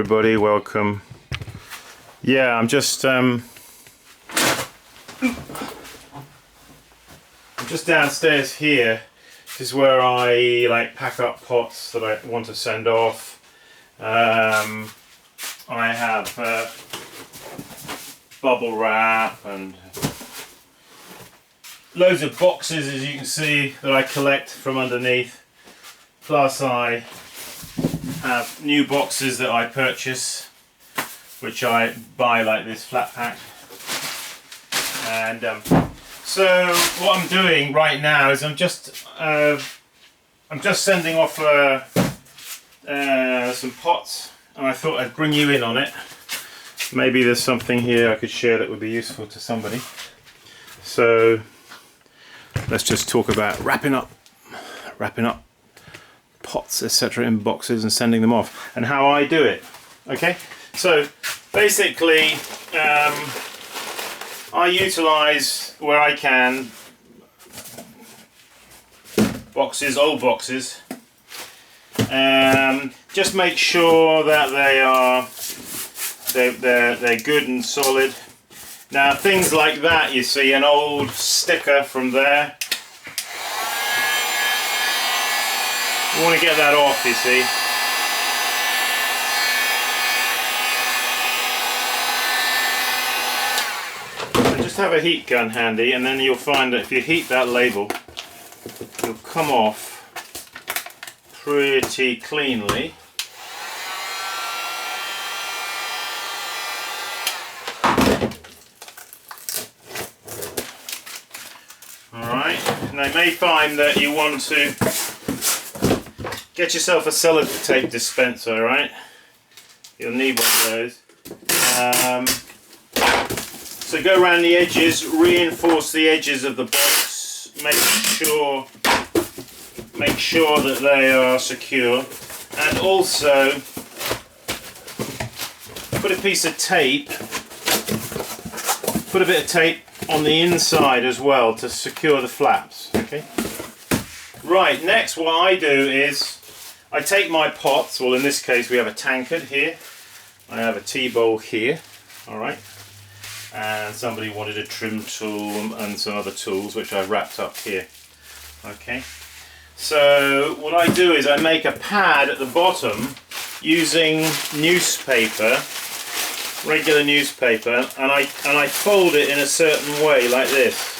everybody, welcome. Yeah, I'm just downstairs here. This is where I like pack up pots that I want to send off. I have bubble wrap and loads of boxes, as you can see, that I collect from underneath. Plus I have new boxes that I purchase, which I buy like this flat pack. And so what I'm doing right now is I'm just sending off some pots, and I thought I'd bring you in on it. Maybe there's something here I could share that would be useful to somebody. So let's just talk about wrapping up pots, etc. in boxes and sending them off, and how I do it. Okay, so basically I utilize where I can boxes, old boxes. Just make sure that they're good and solid. Now things like that, you see an old sticker from there, you want to get that off, you see. So just have a heat gun handy, and then you'll find that if you heat that label, it'll come off pretty cleanly. Alright, now you may find that you want to get yourself a sellotape dispenser, alright? You'll need one of those. So go around the edges, reinforce the edges of the box, make sure that they are secure, and also put a piece of tape, put a bit of tape on the inside as well to secure the flaps. Okay. Right, next what I do is I take my pots, well in this case we have a tankard here, I have a tea bowl here, alright, and somebody wanted a trim tool and some other tools which I've wrapped up here. Okay, so what I do is I make a pad at the bottom using newspaper, regular newspaper, and I fold it in a certain way like this.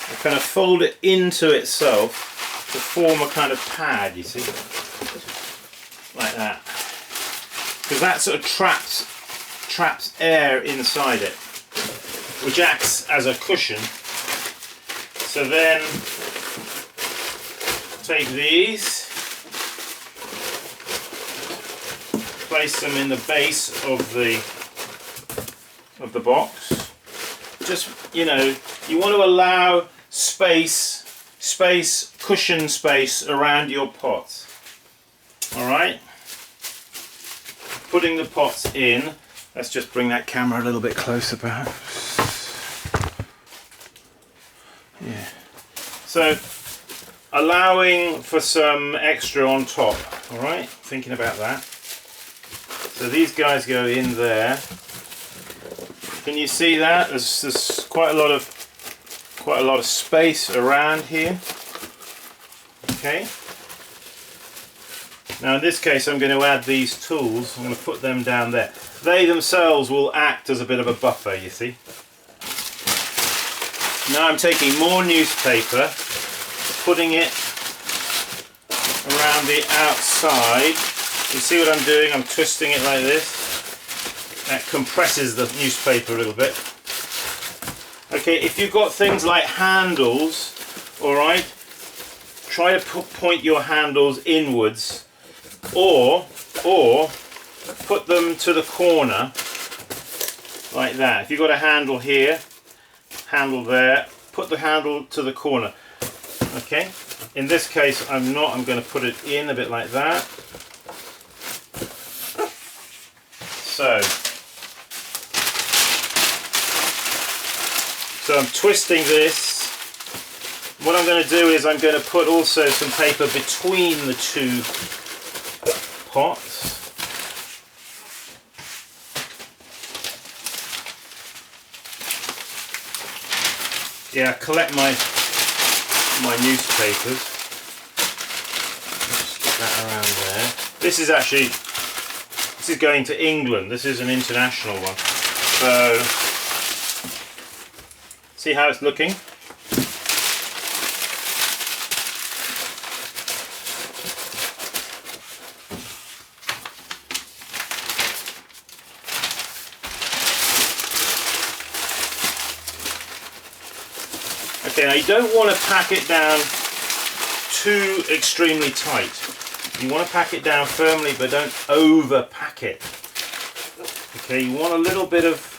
I kind of fold it into itself to form a kind of pad, you see, like that, because that sort of traps air inside it, which acts as a cushion. So then take these, place them in the base of the box. Just, you know, you want to allow cushion space around your pots. Alright? Putting the pots in, let's just bring that camera a little bit closer perhaps. Yeah. So, allowing for some extra on top, alright? Thinking about that. So these guys go in there. Can you see that? There's quite a lot of space around here. Okay. Now in this case I'm going to add these tools. I'm going to put them down there. They themselves will act as a bit of a buffer, you see. Now I'm taking more newspaper, putting it around the outside. You see what I'm doing? I'm twisting it like this. That compresses the newspaper a little bit. Okay, if you've got things like handles, alright, try to point your handles inwards, or put them to the corner, like that. If you've got a handle here, handle there, put the handle to the corner. Okay, in this case I'm going to put it in a bit like that. So I'm twisting this What I'm going to do is I'm going to put also some paper between the two pots. Yeah, collect my newspapers. Just get that around there. This is going to England. This is an international one. So, see how it's looking? Okay, now you don't want to pack it down too extremely tight. You want to pack it down firmly, but don't over pack it. Okay, you want a little bit of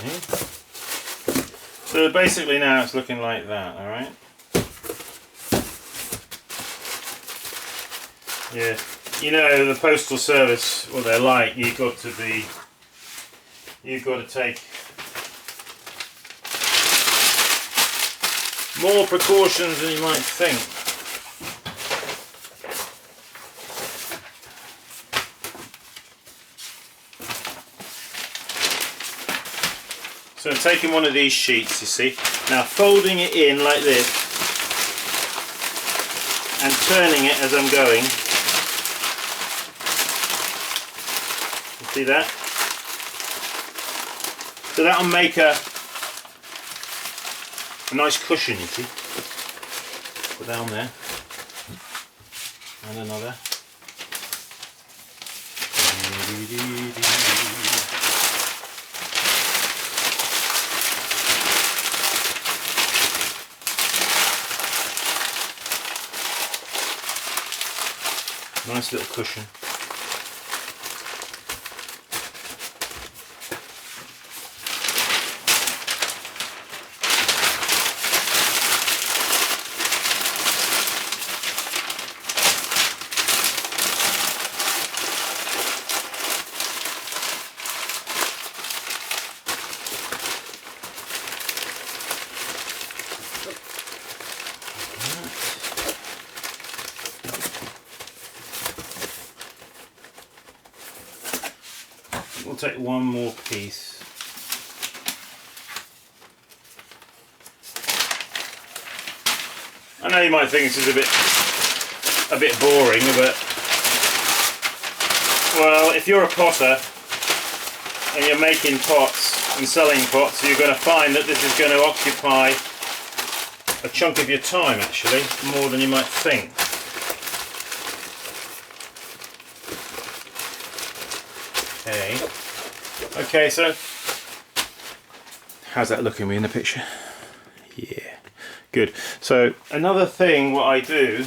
okay. So basically now it's looking like that, alright? Yeah, you know the postal service, what they're like, you've got to take more precautions than you might think. So I'm taking one of these sheets, you see, now folding it in like this and turning it as I'm going. You see that? So that'll make a nice cushion, you see. Put that on there. And another. Nice little cushion. We'll take one more piece. I know you might think this is a bit boring, but well, if you're a potter and you're making pots and selling pots, you're going to find that this is going to occupy a chunk of your time, actually, more than you might think. Okay, so how's that looking me in the picture? Yeah, good. So another thing what I do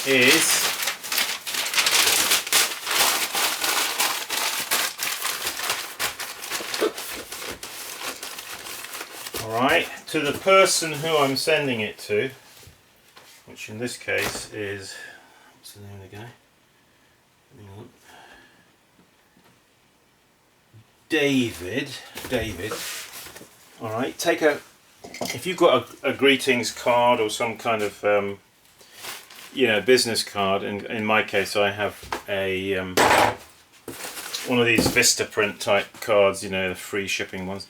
is alright, to the person who I'm sending it to, which in this case is, what's the name of the guy? David. Alright, take if you've got a greetings card or some kind of business card, and in my case I have a one of these Vistaprint type cards, the free shipping ones,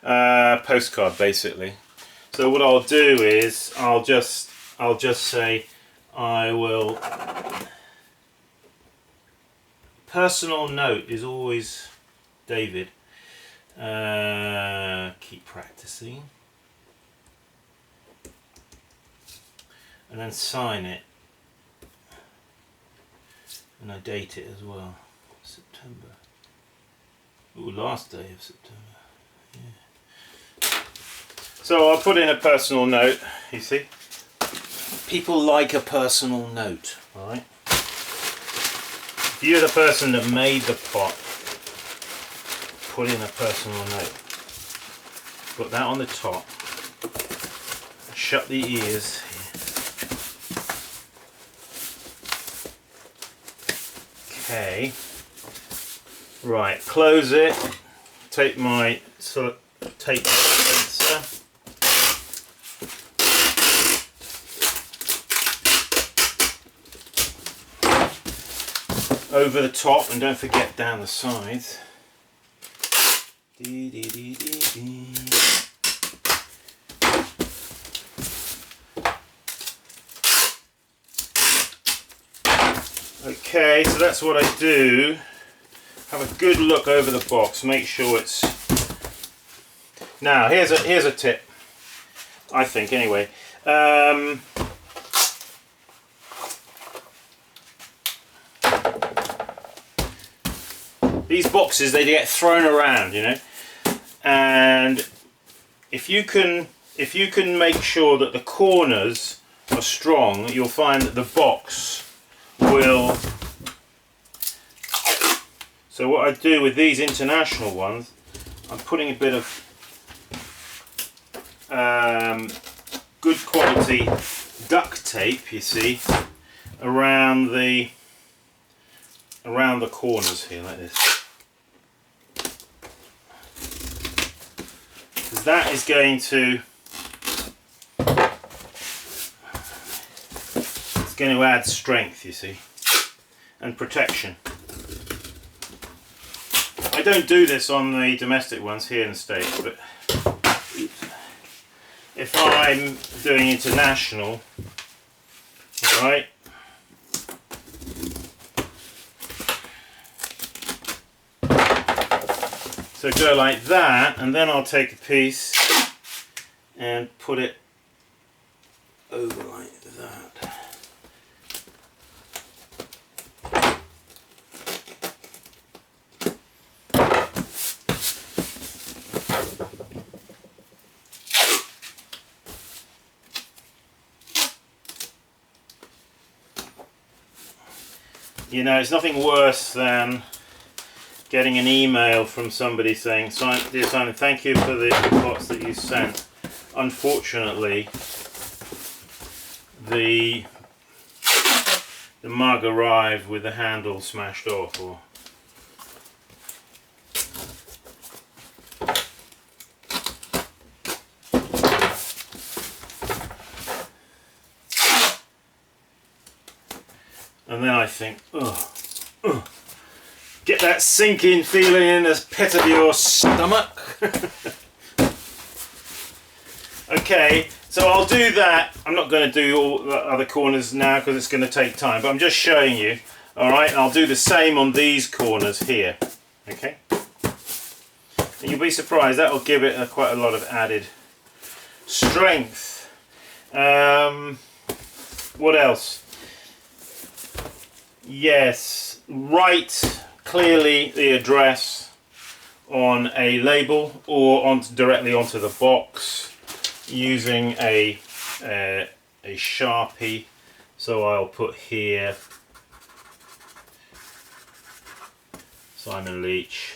postcard basically. So what I'll do is I'll just say I will. Personal note is always David. Keep practicing. And then sign it. And I date it as well. September. Ooh, last day of September. Yeah. So I'll put in a personal note, you see. People like a personal note, alright? If you're the person that made the pot, put in a personal note. put that on the top. Shut the ears. Okay. Right, close it. Take my tape dispenser. Over the top, and don't forget down the sides. Dee, dee, dee, dee, dee. Okay, so that's what I do. Have a good look over the box, make sure it's... Now, here's a tip, I think, anyway. These boxes, they get thrown around, you know, and if you can make sure that the corners are strong, you'll find that the box will. So what I do with these international ones, I'm putting a bit of good quality duct tape, you see, around the corners here, like this. Because that is going to, it's going to add strength, you see, and protection. I don't do this on the domestic ones here in the States, but if I'm doing international, right, so go like that, and then I'll take a piece and put it over like that. You know, it's nothing worse than getting an email from somebody saying, "Dear Simon, thank you for the pots that you sent. Unfortunately, the mug arrived with the handle smashed off," or and then I think, oh, get that sinking feeling in the pit of your stomach. Okay, so I'll do that. I'm not going to do all the other corners now because it's going to take time, but I'm just showing you. Alright, and I'll do the same on these corners here. Okay? And you'll be surprised, that will give it quite a lot of added strength. What else? Yes, write clearly the address on a label or directly onto the box using a Sharpie. So I'll put here Simon Leach,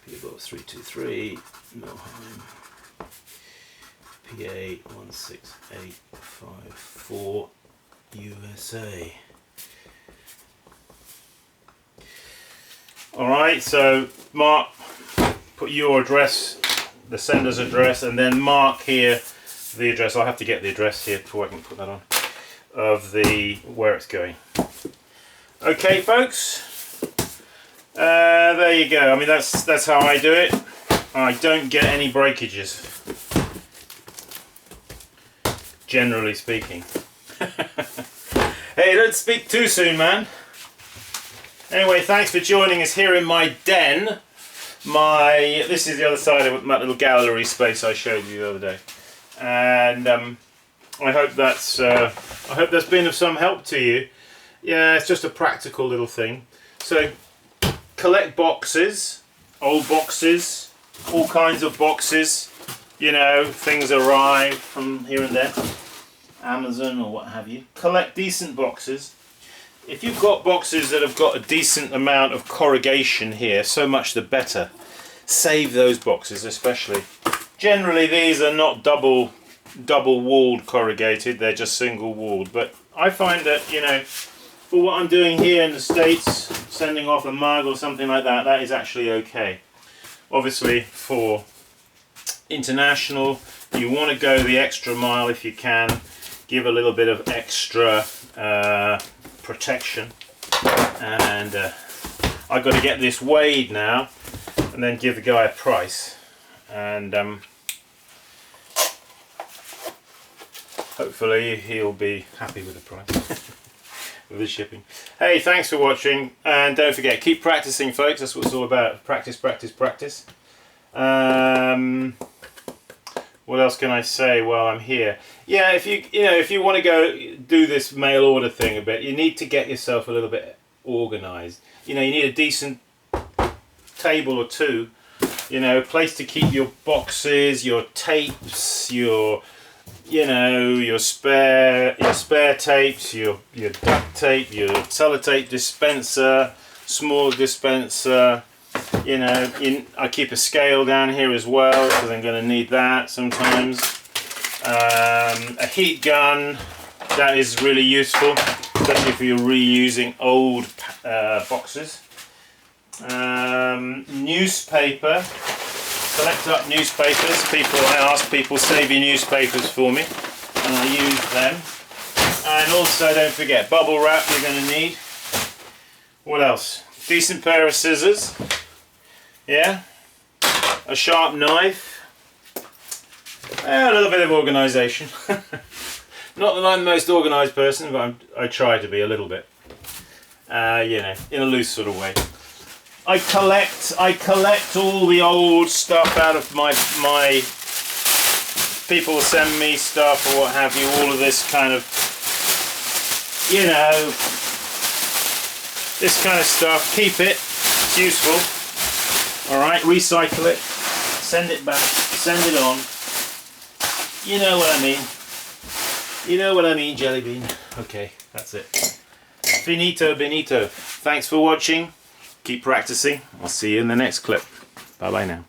P.O. Box 323, Milheim, PA 16854, USA. Alright, so mark, put your address, the sender's address, and then mark here the address. I'll have to get the address here before I can put that on, of where it's going. Okay folks, there you go. I mean, that's how I do it. I don't get any breakages, generally speaking. Hey, don't speak too soon, man. Anyway, thanks for joining us here in my den. This is the other side of that little gallery space I showed you the other day, and I hope that's been of some help to you. Yeah, it's just a practical little thing. So collect boxes, old boxes, all kinds of boxes. You know, things arrive from here and there, Amazon or what have you. Collect decent boxes. if you've got boxes that have got a decent amount of corrugation here, so much the better. Save those boxes especially. Generally these are not double walled corrugated, they're just single walled, but I find that, you know, for what I'm doing here in the States, sending off a mug or something like that, that is actually okay. Obviously for international, you want to go the extra mile if you can, give a little bit of extra protection, and I've got to get this weighed now and then give the guy a price, and hopefully he'll be happy with the price with the shipping. Hey, thanks for watching, and don't forget, keep practicing folks, that's what it's all about. Practice, practice, practice. What else can I say while I'm here? Yeah, if you want to go do this mail order thing a bit, you need to get yourself a little bit organized. You know, you need a decent table or two, you know, a place to keep your boxes, your tapes, your spare tapes, your duct tape, your sellotape dispenser, small dispenser. You know, I keep a scale down here as well because I'm going to need that sometimes. A heat gun, that is really useful, especially if you're reusing old boxes. Newspaper, collect up newspapers. I ask people, save your newspapers for me, and I use them. And also, don't forget, bubble wrap you're going to need. What else? Decent pair of scissors. Yeah, a sharp knife, a little bit of organisation. Not that I'm the most organised person, but I try to be a little bit, you know, in a loose sort of way. I collect all the old stuff out of my people send me stuff or what have you, all of this kind of, you know, this kind of stuff. Keep it, it's useful. Alright, recycle it, send it back, send it on. You know what I mean. You know what I mean, Jelly Bean. Okay, that's it. Finito, benito. Thanks for watching. Keep practicing. I'll see you in the next clip. Bye bye now.